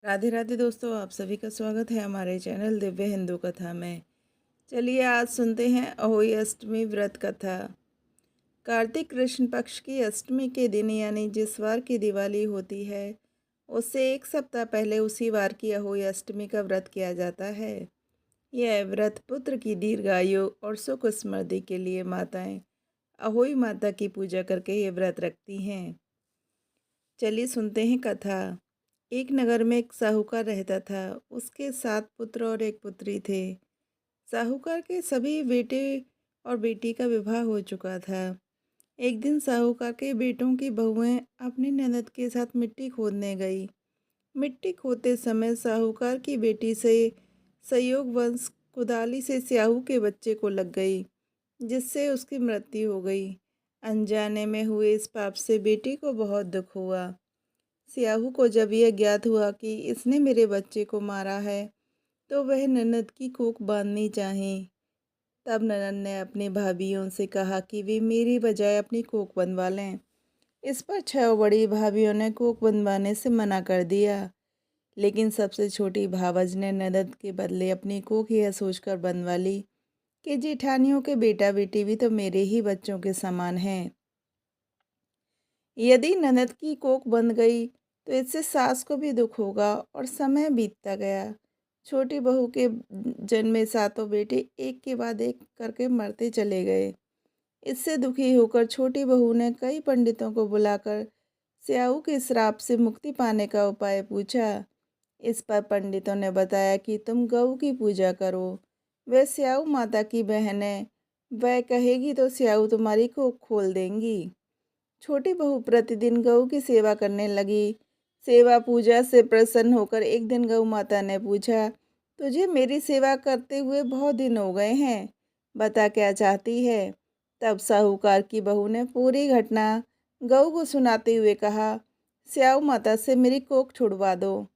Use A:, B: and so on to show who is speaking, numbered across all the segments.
A: राधे राधे दोस्तों, आप सभी का स्वागत है हमारे चैनल दिव्य हिंदू कथा में। चलिए आज सुनते हैं अहोई अष्टमी व्रत कथा। कार्तिक कृष्ण पक्ष की अष्टमी के दिन यानी जिस वार की दिवाली होती है उससे एक सप्ताह पहले उसी वार की अहोई अष्टमी का व्रत किया जाता है। यह व्रत पुत्र की दीर्घायु और सुख समृद्धि के लिए माताएं अहोई माता की पूजा करके ये व्रत रखती हैं। चलिए सुनते हैं कथा। एक नगर में एक साहूकार रहता था। उसके 7 पुत्र और एक पुत्री थे। साहूकार के सभी बेटे और बेटी का विवाह हो चुका था। एक दिन साहूकार के बेटों की बहुएं अपनी ननद के साथ मिट्टी खोदने गई। मिट्टी खोदते समय साहूकार की बेटी से संयोगवश कुदाली से स्याहू के बच्चे को लग गई, जिससे उसकी मृत्यु हो गई। अनजाने में हुए इस पाप से बेटी को बहुत दुख हुआ। स्याहू को जब यह ज्ञात हुआ कि इसने मेरे बच्चे को मारा है तो वह ननद की कोख बांधनी चाहे। तब ननद ने अपनी भाभीियों से कहा कि वे मेरी बजाय अपनी कोख बंधवा लें। इस पर 6 बड़ी भाभीियों ने कोख बंधवाने से मना कर दिया, लेकिन सबसे छोटी भावज ने ननद के बदले अपनी कोख यह सोचकर बंधवा ली कि जेठानियों के बेटा बेटी भी तो मेरे ही बच्चों के समान हैं। यदि ननद की कोख बंध गई तो इससे सास को भी दुख होगा। और समय बीतता गया। छोटी बहू के जन्मे 7 बेटे एक के बाद एक करके मरते चले गए। इससे दुखी होकर छोटी बहू ने कई पंडितों को बुलाकर स्याऊ के श्राप से मुक्ति पाने का उपाय पूछा। इस पर पंडितों ने बताया कि तुम गऊ की पूजा करो, वह स्याऊ माता की बहन है, वह कहेगी तो स्याऊ तुम्हारी कोख खोल देंगी। छोटी बहू प्रतिदिन गऊ की सेवा करने लगी। सेवा पूजा से प्रसन्न होकर एक दिन गऊ माता ने पूछा, तुझे मेरी सेवा करते हुए बहुत दिन हो गए हैं, बता क्या चाहती है। तब साहूकार की बहू ने पूरी घटना गऊ को सुनाते हुए कहा, स्याऊ माता से मेरी कोख छुड़वा दो।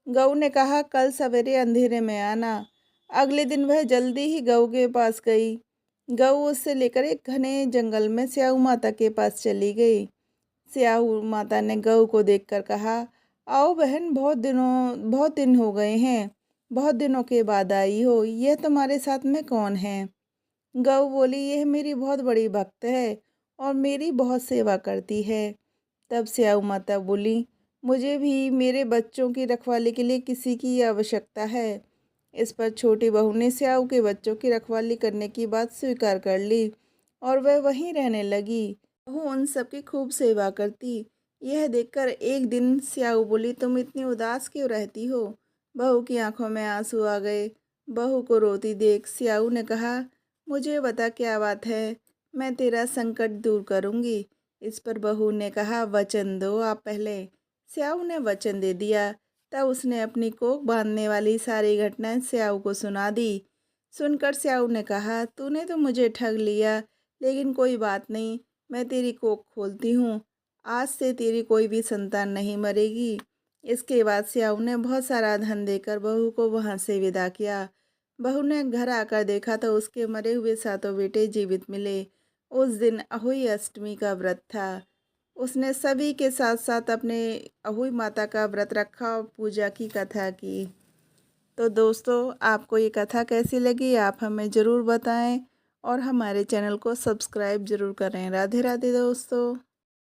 A: गऊ ने कहा, कल सवेरे अंधेरे में आना। अगले दिन वह जल्दी ही गऊ के पास गई। गऊ उससे लेकर एक घने जंगल में स्याऊ माता के पास चली गई। स्याऊ माता ने गऊ को देखकर कहा, आओ बहन, बहुत दिन हो गए हैं, बहुत दिनों के बाद आई हो। यह तुम्हारे साथ में कौन है? गऊ बोली, यह मेरी बहुत बड़ी भक्त है और मेरी बहुत सेवा करती है। तब स्याऊ माता बोली, मुझे भी मेरे बच्चों की रखवाली के लिए किसी की आवश्यकता है। इस पर छोटी बहू ने स्याऊ के बच्चों की रखवाली करने की बात स्वीकार कर ली और वह वहीं रहने लगी। बहू उन सबकी खूब सेवा करती। यह देखकर एक दिन स्याऊ बोली, तुम इतनी उदास क्यों रहती हो? बहू की आंखों में आंसू आ गए। बहू को रोती देख स्याऊ ने कहा, मुझे बता क्या बात है, मैं तेरा संकट दूर करूंगी। इस पर बहू ने कहा, वचन दो आप पहले। स्याऊ ने वचन दे दिया। तब उसने अपनी कोख बांधने वाली सारी घटनाएं स्याऊ को सुना दी। सुनकर स्याऊ ने कहा, तूने तो मुझे ठग लिया, लेकिन कोई बात नहीं, मैं तेरी कोख खोलती हूँ। आज से तेरी कोई भी संतान नहीं मरेगी। इसके बाद स्याऊ ने बहुत सारा धन देकर बहू को वहाँ से विदा किया। बहू ने घर आकर देखा तो उसके मरे हुए 7 बेटे जीवित मिले। उस दिन अहोई अष्टमी का व्रत था। उसने सभी के साथ साथ अपने अहोई माता का व्रत रखा और पूजा की, कथा की। तो दोस्तों, आपको ये कथा कैसी लगी आप हमें ज़रूर बताएं और हमारे चैनल को सब्सक्राइब ज़रूर करें। राधे राधे दोस्तों।